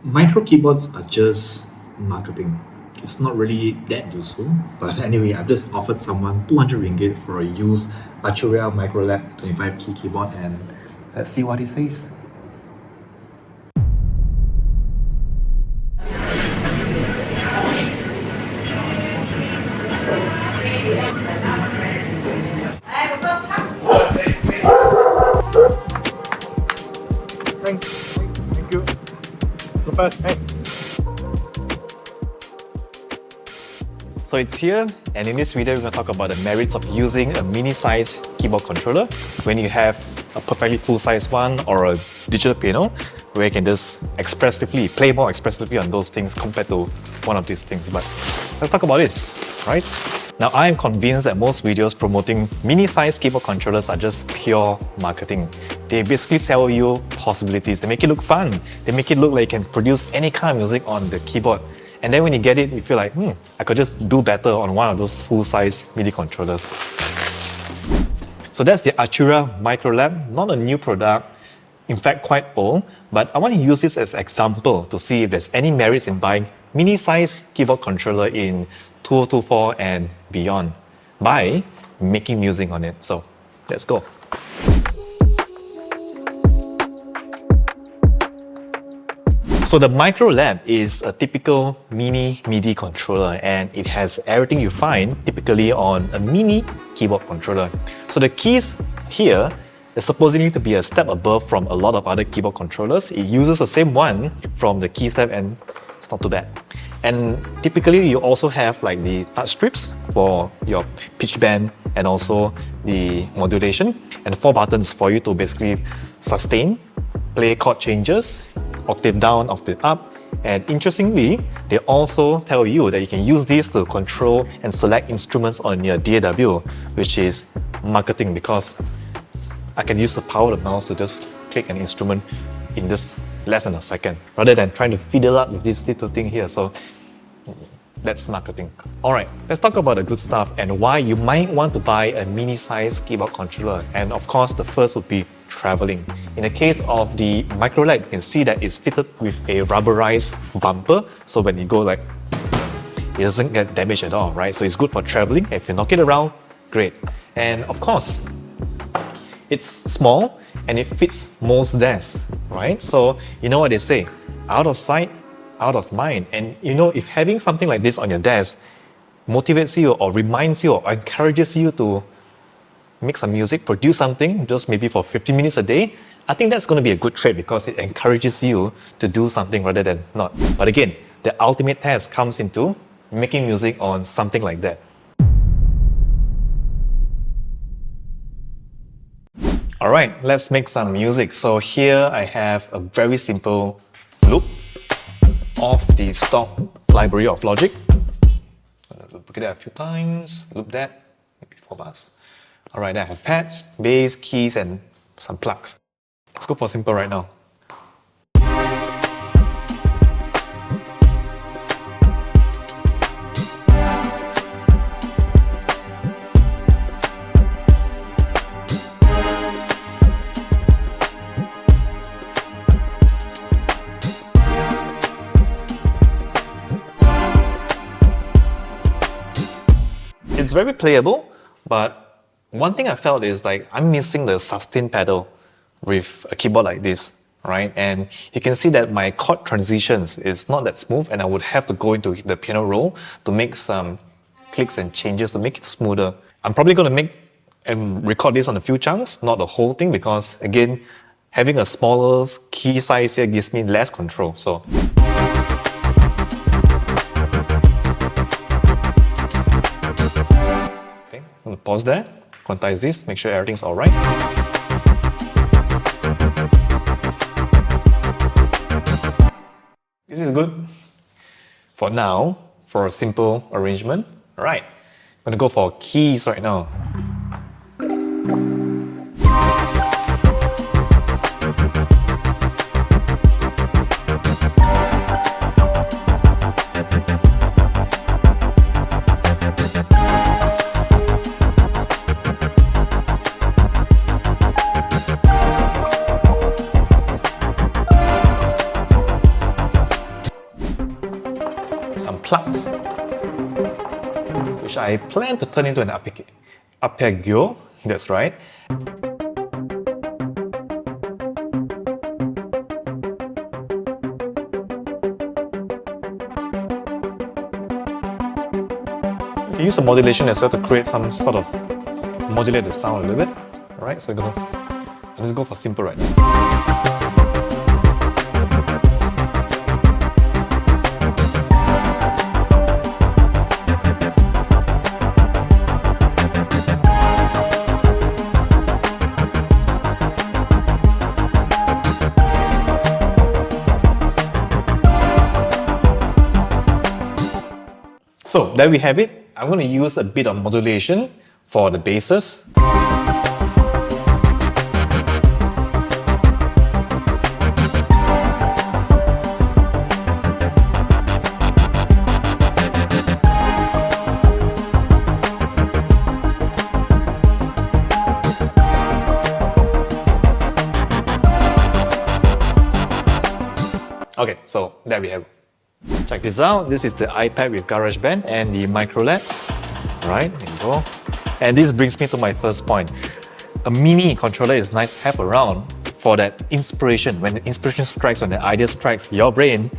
Micro keyboards are just marketing. It's not really that useful. But anyway, I've just offered someone 200 ringgit for a used Arturia Microlab 25 key keyboard, and let's see what he says. Thank you. Go fast, hey. So it's here, and in this video we're going to talk about the merits of using a mini-size keyboard controller when you have a perfectly full-size one or a digital piano where you can just play more expressively on those things compared to one of these things. But let's talk about this, right? Now, I am convinced that most videos promoting mini-size keyboard controllers are just pure marketing. They basically sell you possibilities. They make it look fun. They make it look like you can produce any kind of music on the keyboard. And then when you get it, you feel like, I could just do better on one of those full-size MIDI controllers. So that's the Arturia Microlab, not a new product, in fact quite old, but I want to use this as an example to see if there's any merits in buying mini-size keyboard controller in 2024 and beyond by making music on it. So let's go. So the Microlab is a typical mini MIDI controller, and it has everything you find typically on a mini keyboard controller. So the keys here is supposedly to be a step above from a lot of other keyboard controllers. It uses the same one from the key step, and it's not too bad. And typically you also have like the touch strips for your pitch bend and also the modulation, and 4 buttons for you to basically sustain, play chord changes, octave down, octave up. And interestingly, they also tell you that you can use these to control and select instruments on your DAW, which is marketing, because I can use the power of the mouse to just click an instrument in just less than a second, rather than trying to fiddle up with this little thing here. So that's marketing. Alright, let's talk about the good stuff and why you might want to buy a mini-size keyboard controller. And of course, the first would be traveling. In the case of the Microlab, you can see that it's fitted with a rubberized bumper, so when you go like, it doesn't get damaged at all, right? So it's good for traveling. If you knock it around, great. And of course, it's small and it fits most desks, right? So you know what they say, out of sight, out of mind. And you know, if having something like this on your desk motivates you or reminds you or encourages you to make some music, produce something, just maybe for 15 minutes a day, I think that's going to be a good trade because it encourages you to do something rather than not. But again, the ultimate test comes into making music on something like that. Alright, let's make some music. So here I have a very simple loop of the stock library of Logic. Look at that a few times, loop that, maybe 4 bars. Alright, I have pads, bass, keys, and some plugs. Let's go for simple right now. It's very playable, but one thing I felt is like I'm missing the sustain pedal with a keyboard like this, right? And you can see that my chord transitions is not that smooth, and I would have to go into the piano roll to make some clicks and changes to make it smoother. I'm probably going to make and record this on a few chunks, not the whole thing, because again, having a smaller key size here gives me less control. So okay, I'm going to pause there. Quantize this, make sure everything's all right. This is good for now, for a simple arrangement. All right, I'm gonna go for keys right now. some plugs, which I plan to turn into an arpeggio. That's right. You can use the modulation as well to create some sort of modulate the sound a little bit. Alright, so let's go for simple right now. So there we have it. I'm going to use a bit of modulation for the basses. Okay, so there we have it. Check this out. This is the iPad with GarageBand and the MicroLab. Right, there you go. And this brings me to my first point. A MIDI controller is nice to have around for that inspiration. When the inspiration strikes, when the idea strikes your brain,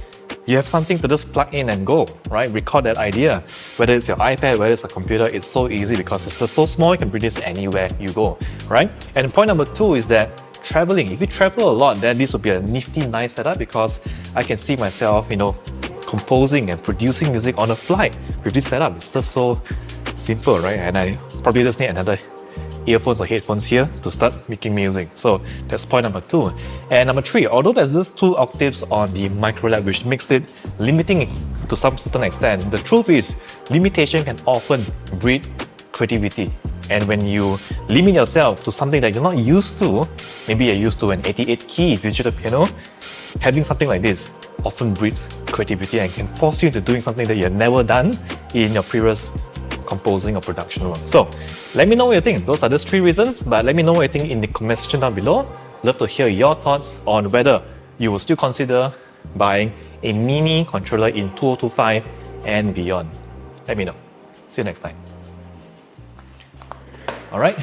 you have something to just plug in and go, right? Record that idea. Whether it's your iPad, whether it's a computer, it's so easy because it's just so small, you can bring this anywhere you go, right? And point number 2 is that traveling. If you travel a lot, then this would be a nifty, nice setup because I can see myself, composing and producing music on a flight with this setup. It's just so simple, right? And I probably just need another earphones or headphones here to start making music. So that's point number 2. And number 3, although there's just 2 octaves on the MicroLab, which makes it limiting to some certain extent, the truth is limitation can often breed creativity. And when you limit yourself to something that you're not used to, maybe you're used to an 88-key digital piano, having something like this often breeds creativity and can force you into doing something that you've never done in your previous composing or production work. So let me know what you think. Those are just 3 reasons, but let me know what you think in the comment section down below. Love to hear your thoughts on whether you will still consider buying a MIDI controller in 2025 and beyond. Let me know. See you next time. All right.